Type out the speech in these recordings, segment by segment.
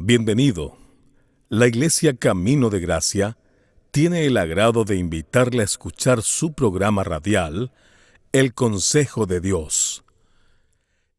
Bienvenido. La Iglesia Camino de Gracia tiene el agrado de invitarle a escuchar su programa radial, El Consejo de Dios.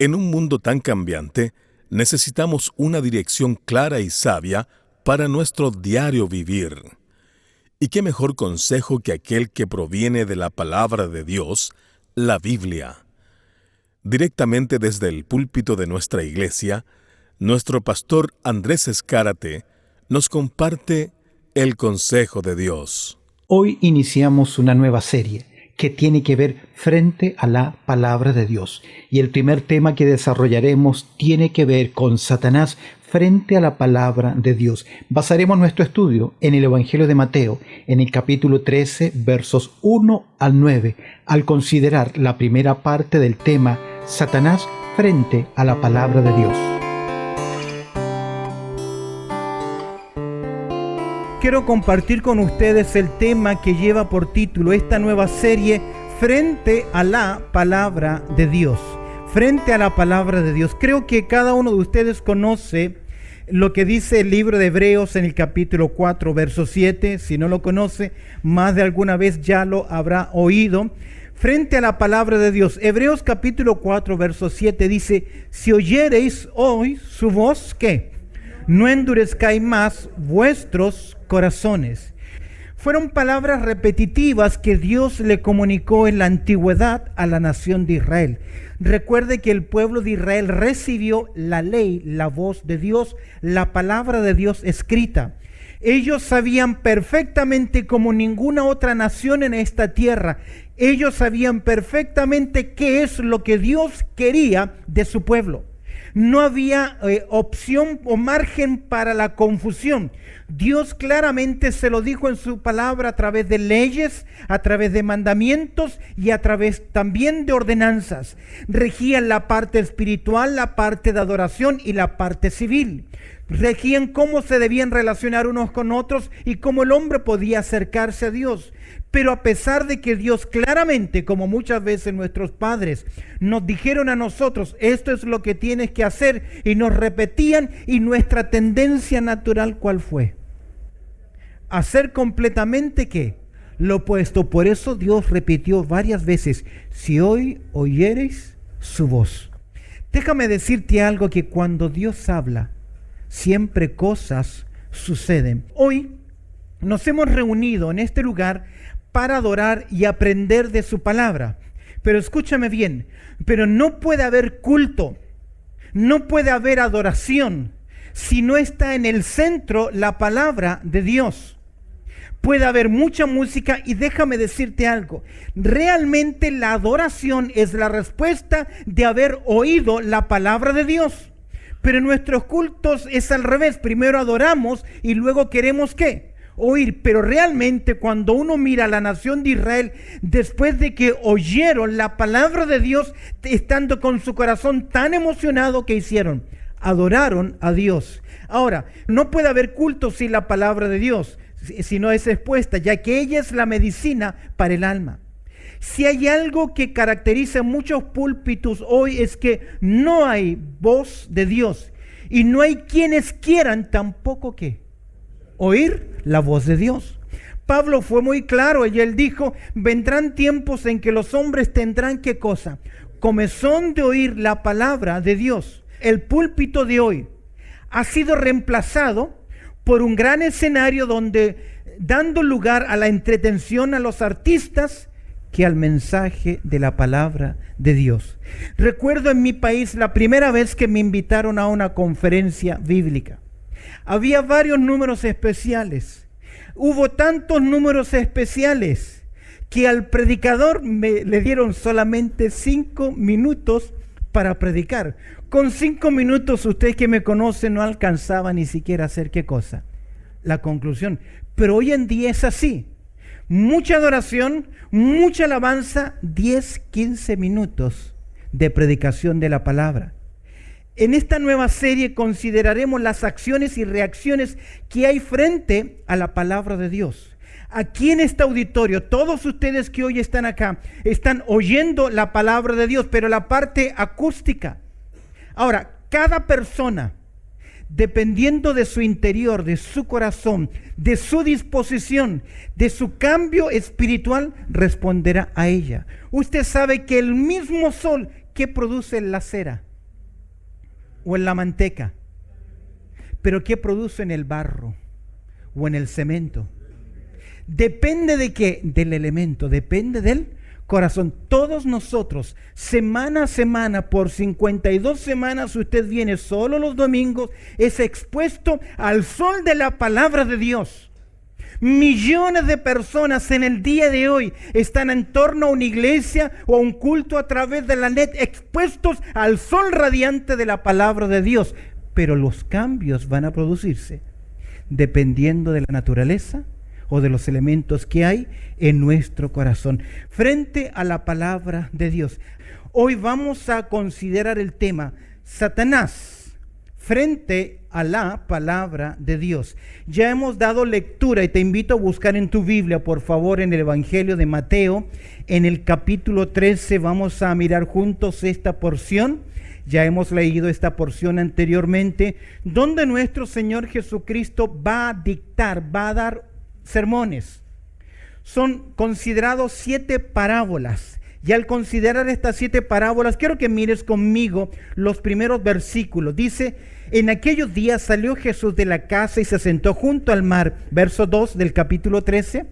En un mundo tan cambiante, necesitamos una dirección clara y sabia para nuestro diario vivir. ¿Y qué mejor consejo que aquel que proviene de la palabra de Dios, la Biblia? Directamente desde el púlpito de nuestra iglesia, nuestro pastor Andrés Escárate nos comparte el consejo de Dios. Hoy iniciamos una nueva serie que tiene que ver frente a la palabra de Dios. Y el primer tema que desarrollaremos tiene que ver con Satanás frente a la palabra de Dios. Basaremos nuestro estudio en el Evangelio de Mateo, en el capítulo 13, versos 1 al 9, al considerar la primera parte del tema Satanás frente a la palabra de Dios. Quiero compartir con ustedes el tema que lleva por título esta nueva serie, Frente a la Palabra de Dios. Frente a la Palabra de Dios. Creo que cada uno de ustedes conoce lo que dice el libro de Hebreos en el capítulo 4, verso 7. Si no lo conoce, más de alguna vez ya lo habrá oído. Frente a la Palabra de Dios. Hebreos capítulo 4, verso 7 dice: si oyereis hoy su voz, ¿qué? No endurezcáis más vuestros corazones. Fueron palabras repetitivas que Dios le comunicó en la antigüedad a la nación de Israel. Recuerde que el pueblo de Israel recibió la ley, la voz de Dios, la palabra de Dios escrita. Ellos sabían perfectamente, como ninguna otra nación en esta tierra, ellos sabían perfectamente qué es lo que Dios quería de su pueblo. No había opción o margen para la confusión. Dios claramente se lo dijo en su palabra a través de leyes, a través de mandamientos y a través también de ordenanzas. Regían la parte espiritual, la parte de adoración y la parte civil. Regían cómo se debían relacionar unos con otros y cómo el hombre podía acercarse a Dios. Pero a pesar de que Dios claramente, como muchas veces nuestros padres nos dijeron a nosotros, esto es lo que tienes que hacer, y nos repetían, y nuestra tendencia natural, ¿cuál fue? Hacer completamente ¿qué? Lo opuesto. Por eso Dios repitió varias veces: si hoy oyereis su voz. Déjame decirte algo, que cuando Dios habla, siempre cosas suceden. Hoy nos hemos reunido en este lugar para adorar y aprender de su palabra. Pero escúchame bien, pero no puede haber culto, no puede haber adoración si no está en el centro la palabra de Dios. Puede haber mucha música, y déjame decirte algo, realmente la adoración es la respuesta de haber oído la palabra de Dios. Pero en nuestros cultos es al revés, primero adoramos y luego queremos ¿qué? Oír. Pero realmente cuando uno mira a la nación de Israel, después de que oyeron la palabra de Dios, estando con su corazón tan emocionado, ¿qué hicieron? Adoraron a Dios. Ahora, no puede haber culto sin la palabra de Dios, si no es expuesta, ya que ella es la medicina para el alma. Si hay algo que caracteriza muchos púlpitos hoy, es que no hay voz de Dios, y no hay quienes quieran tampoco ¿qué? Oír la voz de Dios. Pablo fue muy claro y él dijo: vendrán tiempos en que los hombres tendrán ¿qué cosa? Comezón de oír la palabra de Dios. El púlpito de hoy ha sido reemplazado por un gran escenario donde, dando lugar a la entretención a los artistas, que al mensaje de la palabra de Dios. Recuerdo en mi país la primera vez que me invitaron a una conferencia bíblica. Había varios números especiales. Hubo tantos números especiales que al predicador le dieron solamente 5 minutos para predicar. Con 5 minutos, usted que me conoce, no alcanzaba ni siquiera a hacer ¿qué cosa? La conclusión. Pero hoy en día es así. Mucha adoración, mucha alabanza, 10, 15 minutos de predicación de la palabra. En esta nueva serie consideraremos las acciones y reacciones que hay frente a la palabra de Dios. Aquí en este auditorio, todos ustedes que hoy están acá, están oyendo la palabra de Dios, pero la parte acústica. Ahora, cada persona dependiendo de su interior, de su corazón, de su disposición, de su cambio espiritual, responderá a ella. Usted sabe que el mismo sol que produce en la cera o en la manteca, pero ¿qué produce en el barro o en el cemento? Depende de qué, del elemento, depende del corazón. Todos nosotros, semana a semana, por 52 semanas, usted viene solo los domingos, es expuesto al sol de la palabra de Dios. Millones de personas en el día de hoy están en torno a una iglesia o a un culto a través de la net, expuestos al sol radiante de la palabra de Dios. Pero los cambios van a producirse dependiendo de la naturaleza o de los elementos que hay en nuestro corazón frente a la palabra de Dios. Hoy vamos a considerar el tema Satanás frente a la palabra de Dios. Ya hemos dado lectura y te invito a buscar en tu Biblia, por favor, en el Evangelio de Mateo, en el capítulo 13, vamos a mirar juntos esta porción. Ya hemos leído esta porción anteriormente, donde nuestro Señor Jesucristo va a dictar, va a dar sermones. Son considerados 7 parábolas. Y al considerar estas 7 parábolas, quiero que mires conmigo los primeros versículos. Dice: en aquellos días salió Jesús de la casa y se sentó junto al mar. Verso 2 del capítulo 13.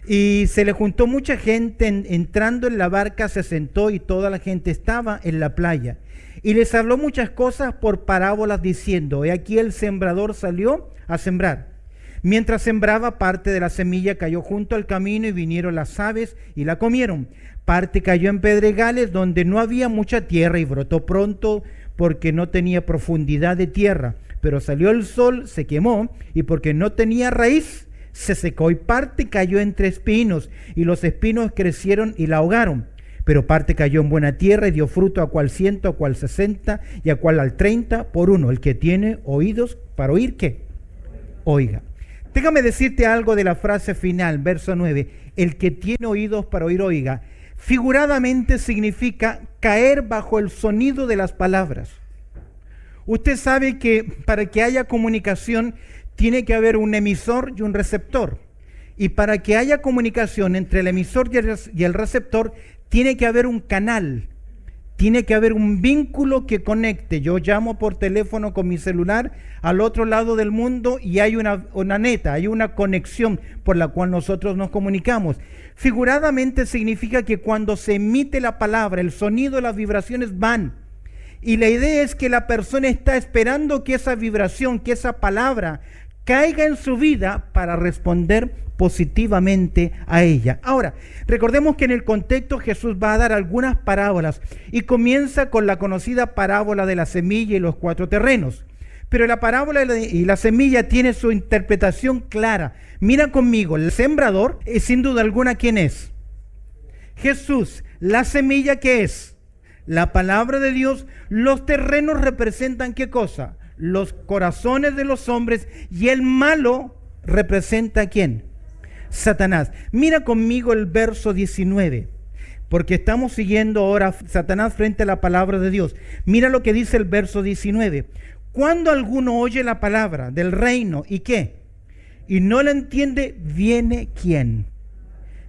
Y se le juntó mucha gente, entrando en la barca se sentó y toda la gente estaba en la playa. Y les habló muchas cosas por parábolas diciendo: he aquí el sembrador salió a sembrar. Mientras sembraba, parte de la semilla cayó junto al camino y vinieron las aves y la comieron. Parte cayó en pedregales donde no había mucha tierra y brotó pronto porque no tenía profundidad de tierra. Pero salió el sol, se quemó y porque no tenía raíz, se secó. Y parte cayó entre espinos y los espinos crecieron y la ahogaron. Pero parte cayó en buena tierra y dio fruto, a cual 100, a cual 60 y a cual al 30 por uno. El que tiene oídos para oír, ¿qué? Oiga. Déjame decirte algo de la frase final, verso 9. El que tiene oídos para oír, oiga. Figuradamente significa caer bajo el sonido de las palabras. Usted sabe que para que haya comunicación tiene que haber un emisor y un receptor. Y para que haya comunicación entre el emisor y el receptor, tiene que haber un canal. Tiene que haber un vínculo que conecte. Yo llamo por teléfono con mi celular al otro lado del mundo y hay una neta, hay una conexión por la cual nosotros nos comunicamos. Figuradamente significa que cuando se emite la palabra, el sonido, las vibraciones van. Y la idea es que la persona está esperando que esa vibración, que esa palabra caiga en su vida para responder positivamente a ella. Ahora, recordemos que en el contexto Jesús va a dar algunas parábolas y comienza con la conocida parábola de la semilla y los 4 terrenos. Pero la parábola y la semilla tiene su interpretación clara. Mira conmigo, el sembrador es sin duda alguna ¿quién es? Jesús. La semilla, ¿qué es? La palabra de Dios. Los terrenos representan ¿qué cosa? Los corazones de los hombres, y el malo representa ¿a quién? Satanás. Mira conmigo el verso 19, porque estamos siguiendo ahora Satanás frente a la palabra de Dios. Mira lo que dice el verso 19. Cuando alguno oye la palabra del reino, ¿y qué? Y no la entiende, viene ¿quién?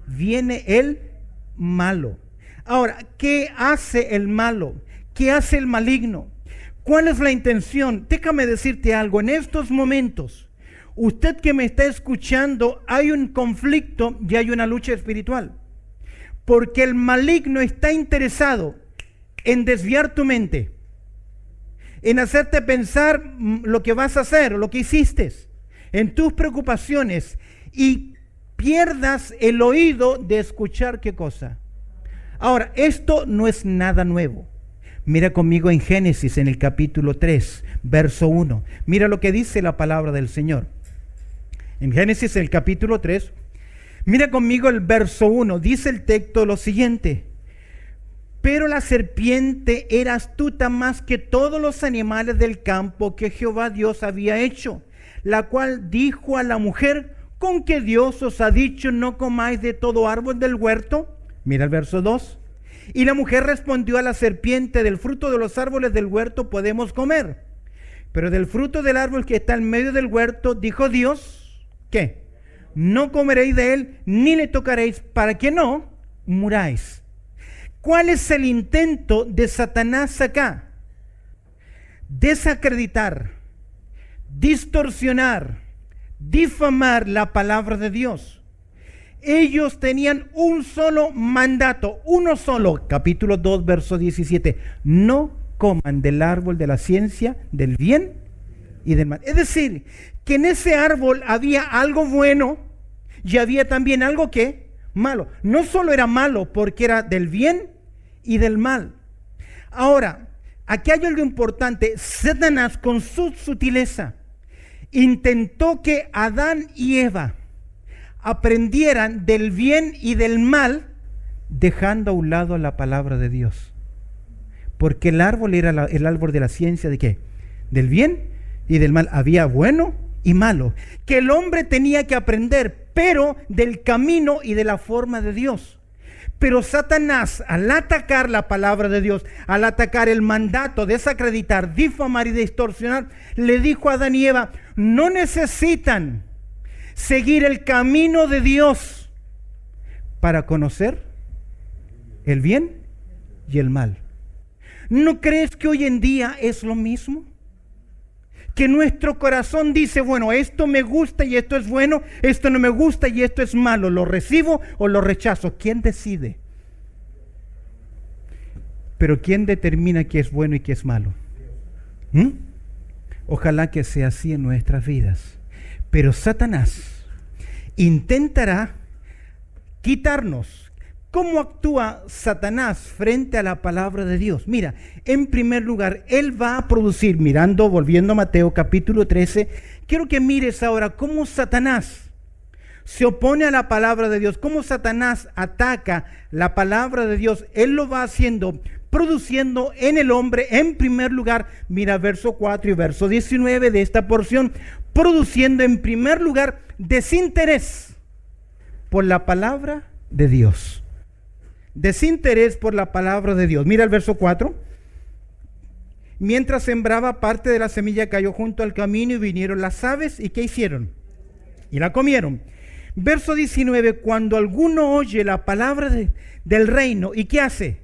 Viene el malo. Ahora, ¿qué hace el malo? ¿Qué hace el maligno? ¿Cuál es la intención? Déjame decirte algo. En estos momentos, usted que me está escuchando, hay un conflicto y hay una lucha espiritual. Porque el maligno está interesado en desviar tu mente, en hacerte pensar lo que vas a hacer, lo que hiciste, en tus preocupaciones, y pierdas el oído de escuchar ¿qué cosa? Ahora, esto no es nada nuevo. Mira conmigo en Génesis, en el capítulo 3, verso 1. Mira lo que dice la palabra del Señor. En Génesis, el capítulo 3, mira conmigo el verso 1. Dice el texto lo siguiente: pero la serpiente era astuta más que todos los animales del campo que Jehová Dios había hecho, la cual dijo a la mujer: ¿con qué Dios os ha dicho no comáis de todo árbol del huerto? Mira el verso 2. Y la mujer respondió a la serpiente: del fruto de los árboles del huerto podemos comer, Pero del fruto del árbol que está en medio del huerto, dijo Dios, ¿qué? No comeréis de él, ni le tocaréis, para que no muráis. ¿Cuál es el intento de Satanás acá? Desacreditar, distorsionar, difamar la palabra de Dios. Ellos tenían un solo mandato, uno solo, capítulo 2, verso 17. No coman del árbol de la ciencia del bien y del mal. Es decir, que en ese árbol había algo bueno y había también algo que malo. No solo era malo porque era del bien y del mal. Ahora, aquí hay algo importante. Satanás, con su sutileza, intentó que Adán y Eva aprendieran del bien y del mal, dejando a un lado la palabra de Dios. Porque el árbol era el árbol de la ciencia ¿de qué? Del bien y del mal. Había bueno y malo, que el hombre tenía que aprender, pero del camino y de la forma de Dios. Pero Satanás, al atacar la palabra de Dios, al atacar el mandato, desacreditar, difamar y distorsionar, le dijo a Adán y Eva: no necesitan seguir el camino de Dios para conocer el bien y el mal. ¿No crees que hoy en día es lo mismo? Que nuestro corazón dice, bueno, esto me gusta y esto es bueno, esto no me gusta y esto es malo, lo recibo o lo rechazo. ¿Quién decide? Pero ¿quién determina qué es bueno y qué es malo? Ojalá que sea así en nuestras vidas. Pero Satanás intentará quitarnos. ¿Cómo actúa Satanás frente a la palabra de Dios? Mira, en primer lugar, él va a producir, volviendo a Mateo capítulo 13, quiero que mires ahora cómo Satanás se opone a la palabra de Dios, cómo Satanás ataca la palabra de Dios. Él lo va haciendo, produciendo en el hombre, en primer lugar, mira verso 4 y verso 19 de esta porción, produciendo en primer lugar desinterés por la palabra de Dios. Desinterés por la palabra de Dios. Mira el verso 4. Mientras sembraba, parte de la semilla cayó junto al camino y vinieron las aves. ¿Y qué hicieron? Y la comieron. Verso 19. Cuando alguno oye la palabra del reino, ¿y qué hace?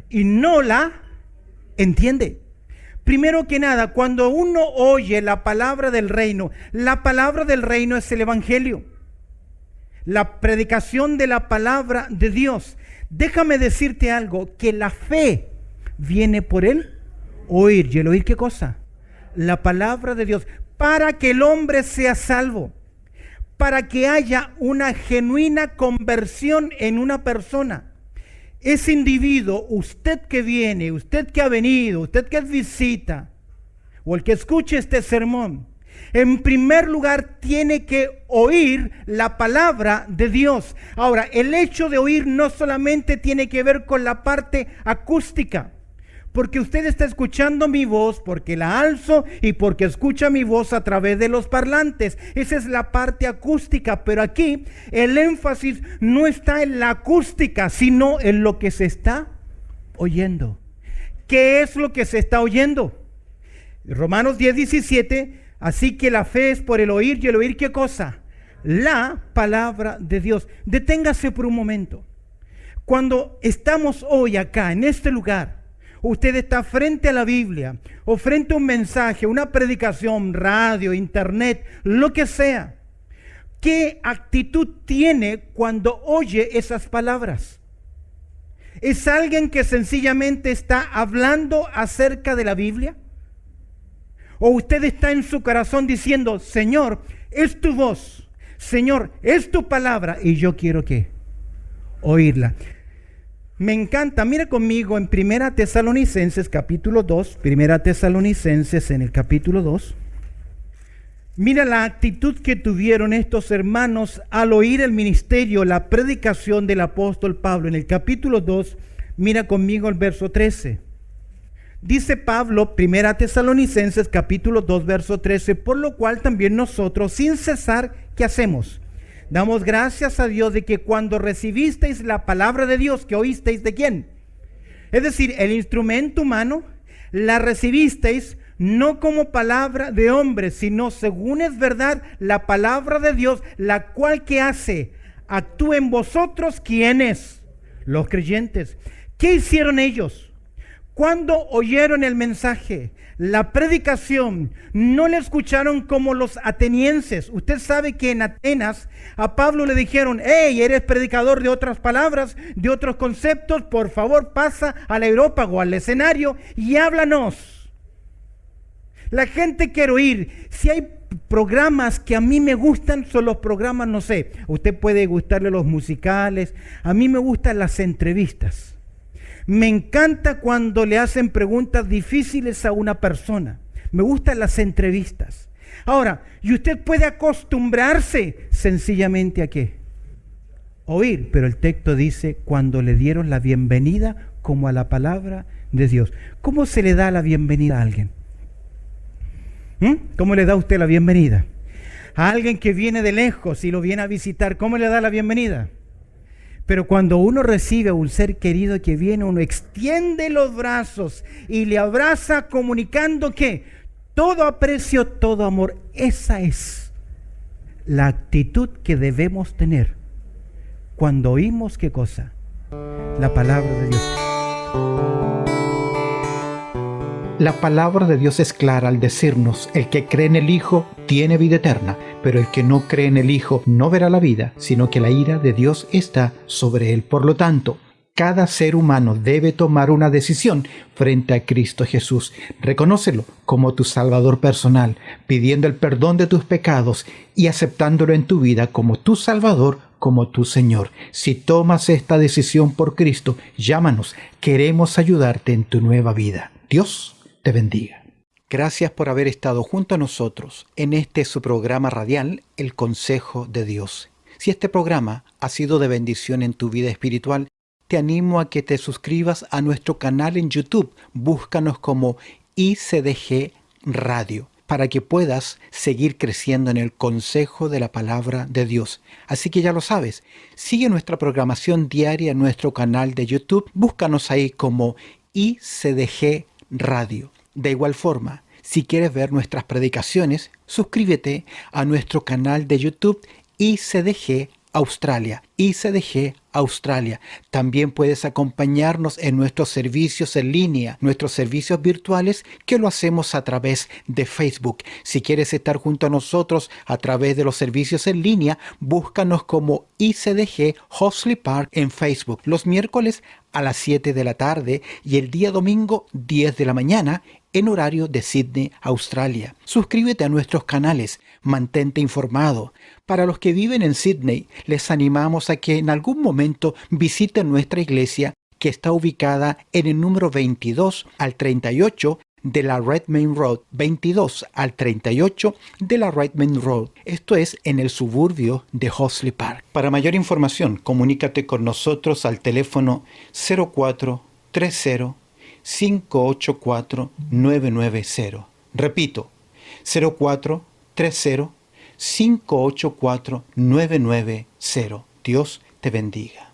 Y no la entiende. Primero que nada, cuando uno oye la palabra del reino, la palabra del reino es el evangelio, la predicación de la palabra de Dios. Déjame decirte algo, que la fe viene por el oír. ¿Y el oír qué cosa? La palabra de Dios. Para que el hombre sea salvo, para que haya una genuina conversión en una persona. Ese individuo, usted que viene, usted que ha venido, usted que es visita, o el que escuche este sermón, en primer lugar tiene que oír la palabra de Dios. Ahora, el hecho de oír no solamente tiene que ver con la parte acústica, porque usted está escuchando mi voz, porque la alzo y porque escucha mi voz a través de los parlantes. Esa es la parte acústica, pero aquí el énfasis no está en la acústica, sino en lo que se está oyendo. ¿Qué es lo que se está oyendo? Romanos 10:17, así que la fe es por el oír, y el oír ¿qué cosa? La palabra de Dios. Deténgase por un momento. Cuando estamos hoy acá, en este lugar, usted está frente a la Biblia, o frente a un mensaje, una predicación, radio, internet, lo que sea. ¿Qué actitud tiene cuando oye esas palabras? ¿Es alguien que sencillamente está hablando acerca de la Biblia? ¿O usted está en su corazón diciendo, Señor, es tu voz, Señor, es tu palabra, y yo quiero ¿qué? Oírla? Me encanta, mira conmigo en Primera Tesalonicenses capítulo 2, Primera Tesalonicenses en el capítulo 2. Mira la actitud que tuvieron estos hermanos al oír el ministerio, la predicación del apóstol Pablo. En el capítulo 2, mira conmigo el verso 13. Dice Pablo, Primera Tesalonicenses capítulo 2, verso 13, por lo cual también nosotros, sin cesar, ¿qué hacemos? Damos gracias a Dios de que cuando recibisteis la palabra de Dios, que oísteis ¿de quién? Es decir, el instrumento humano, la recibisteis no como palabra de hombre, sino según es verdad la palabra de Dios, la cual que hace, actúa en vosotros, ¿quiénes? Los creyentes. ¿Qué hicieron ellos? Cuando oyeron el mensaje, la predicación, no le escucharon como los atenienses. Usted sabe que en Atenas a Pablo le dijeron: hey, eres predicador de otras palabras, de otros conceptos, por favor pasa al aerópago, al escenario y háblanos. La gente quiere oír. Si hay programas que a mí me gustan, son los programas, no sé, usted puede gustarle los musicales, a mí me gustan las entrevistas. Me encanta cuando le hacen preguntas difíciles a una persona. Me gustan las entrevistas. Ahora, y usted puede acostumbrarse sencillamente a ¿qué? Oír, pero el texto dice cuando le dieron la bienvenida como a la palabra de Dios. ¿Cómo se le da la bienvenida a alguien? ¿Cómo le da usted la bienvenida? A alguien que viene de lejos y lo viene a visitar, ¿cómo le da la bienvenida? Pero cuando uno recibe a un ser querido que viene, uno extiende los brazos y le abraza comunicando que todo aprecio, todo amor. Esa es la actitud que debemos tener cuando oímos ¿qué cosa? La palabra de Dios. La palabra de Dios es clara al decirnos: el que cree en el Hijo tiene vida eterna, pero el que no cree en el Hijo no verá la vida, sino que la ira de Dios está sobre él. Por lo tanto, cada ser humano debe tomar una decisión frente a Cristo Jesús. Reconócelo como tu Salvador personal, pidiendo el perdón de tus pecados y aceptándolo en tu vida como tu Salvador, como tu Señor. Si tomas esta decisión por Cristo, llámanos. Queremos ayudarte en tu nueva vida. Dios te bendiga. Gracias por haber estado junto a nosotros en su programa radial, El Consejo de Dios. Si este programa ha sido de bendición en tu vida espiritual, te animo a que te suscribas a nuestro canal en YouTube. Búscanos como ICDG Radio, para que puedas seguir creciendo en el consejo de la palabra de Dios. Así que ya lo sabes, sigue nuestra programación diaria en nuestro canal de YouTube. Búscanos ahí como ICDG Radio. De igual forma, si quieres ver nuestras predicaciones, suscríbete a nuestro canal de YouTube ICDG Australia. ICDG Australia. También puedes acompañarnos en nuestros servicios en línea, nuestros servicios virtuales, que lo hacemos a través de Facebook. Si quieres estar junto a nosotros a través de los servicios en línea, búscanos como ICDG Horsley Park en Facebook. Los miércoles a las 7 de la tarde y el día domingo 10 de la mañana en horario de Sydney, Australia. Suscríbete a nuestros canales, mantente informado. Para los que viven en Sydney, les animamos a que en algún momento visiten nuestra iglesia, que está ubicada en el número 22 al 38 de la Redmayne Road, 22 al 38 de la Redmayne Road. Esto es en el suburbio de Horsley Park. Para mayor información, comunícate con nosotros al teléfono 0430 584 990. Repito, 0430 584 990. Dios te bendiga.